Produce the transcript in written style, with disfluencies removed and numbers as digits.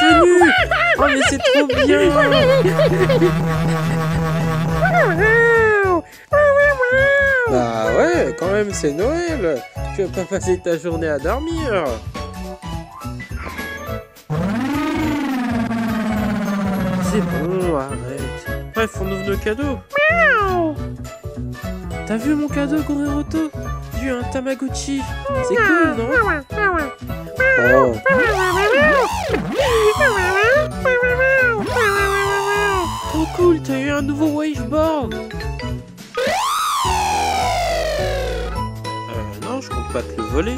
venu. Oh mais c'est trop bien. Bah ouais, quand même c'est Noël. Tu vas pas passer ta journée à dormir. C'est bon, arrête. Bref, on ouvre nos cadeaux. T'as vu mon cadeau, Goroto? J'ai eu un Tamagotchi. C'est cool, non? Oh. Trop cool, t'as eu un nouveau waveboard. Non, je compte pas te le voler.